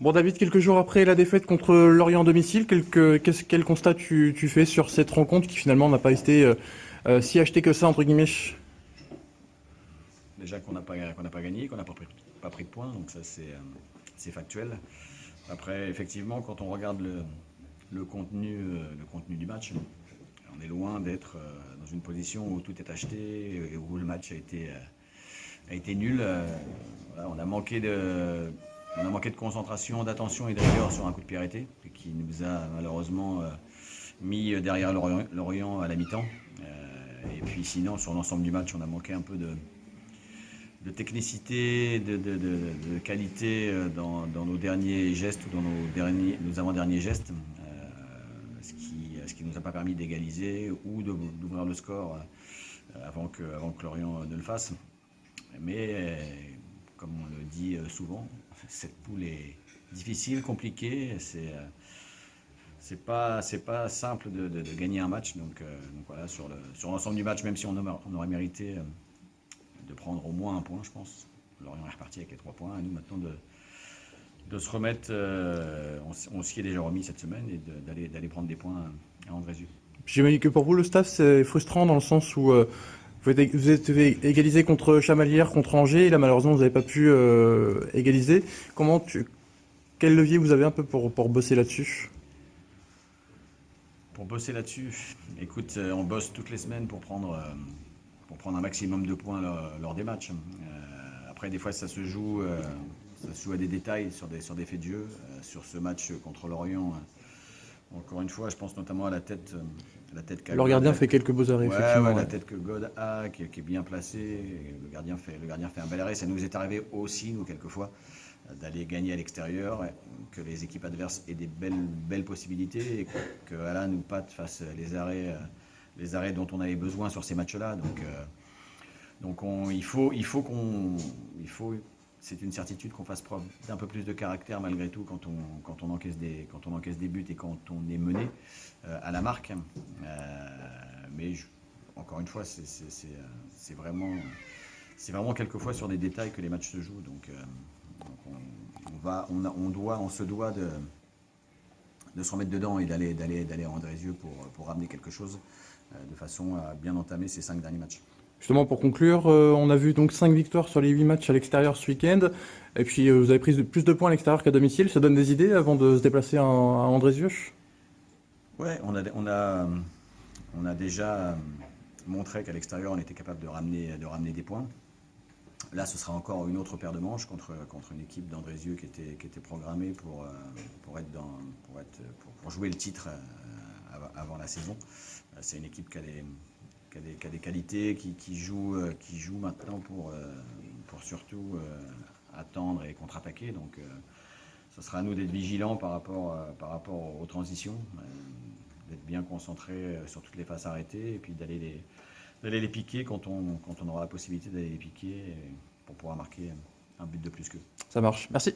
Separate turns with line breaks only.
Bon David, quelques jours après la défaite contre Lorient à domicile, quel constat tu fais sur cette rencontre qui finalement n'a pas été si achetée que ça entre guillemets?
Déjà qu'on n'a pas gagné, qu'on n'a pas pris de points, donc ça c'est factuel. Après, effectivement, quand on regarde le contenu du match, on est loin d'être dans une position où tout est acheté et où le match a été nul. Voilà, on a manqué de concentration, d'attention et de rigueur sur un coup de pied arrêté qui nous a malheureusement mis derrière Lorient à la mi-temps. Et puis sinon, sur l'ensemble du match, on a manqué un peu de technicité, de qualité dans nos derniers gestes ou dans nos avant-derniers gestes, ce qui nous a pas permis d'égaliser ou d'ouvrir le score avant que Lorient ne le fasse. Mais comme on le dit souvent, cette poule est difficile, compliquée. C'est pas simple de gagner un match. Donc voilà, sur l'ensemble du match, même si on aurait mérité de prendre au moins un point, je pense. Lorient est reparti avec les 3 points. À nous maintenant de se remettre. On s'y est déjà remis cette semaine et d'aller prendre des points à Andrézieux.
J'imagine que pour vous le staff c'est frustrant dans le sens où vous êtes égalisé contre Chamalières, contre Angers, et là malheureusement vous n'avez pas pu égaliser. Quel levier vous avez un peu pour bosser là-dessus?
Pour bosser là-dessus, écoute, on bosse toutes les semaines pour prendre un maximum de points lors des matchs. Après, des fois, ça se joue à des détails, sur des faits de jeu. Sur ce match contre Lorient, encore une fois, je pense notamment à la tête qu'a
Leur
God.
gardien fait quelques beaux arrêts, effectivement.
Ouais,
Ouais.
la tête que God a, qui est bien placée. Le gardien fait un bel arrêt. Ça nous est arrivé aussi, nous, quelquefois, d'aller gagner à l'extérieur, que les équipes adverses aient des belles possibilités et que Alain nous Pat fasse les arrêts dont on avait besoin sur ces matchs-là. Donc c'est une certitude qu'on fasse preuve d'un peu plus de caractère malgré tout quand on encaisse des buts et quand on est mené à la marque. Mais encore une fois, c'est vraiment quelquefois sur des détails que les matchs se jouent. Donc on se doit de se remettre dedans et d'aller à Andrézieux pour ramener quelque chose de façon à bien entamer ces 5 derniers matchs.
Justement, pour conclure, on a vu donc 5 victoires sur les 8 matchs à l'extérieur ce week-end. Et puis, vous avez pris plus de points à l'extérieur qu'à domicile. Ça donne des idées avant de se déplacer à Andrézieux?
Ouais, on a déjà montré qu'à l'extérieur, on était capable de ramener des points. Là, ce sera encore une autre paire de manches contre une équipe d'Andrézieux qui était programmée pour jouer le titre avant la saison. C'est une équipe qui a des qualités, qui joue maintenant pour surtout attendre et contre-attaquer. Donc, ce sera à nous d'être vigilants par rapport aux transitions, d'être bien concentrés sur toutes les phases arrêtées et puis d'aller les piquer quand on aura la possibilité d'aller les piquer pour pouvoir marquer un but de plus qu'eux.
Ça marche. Merci.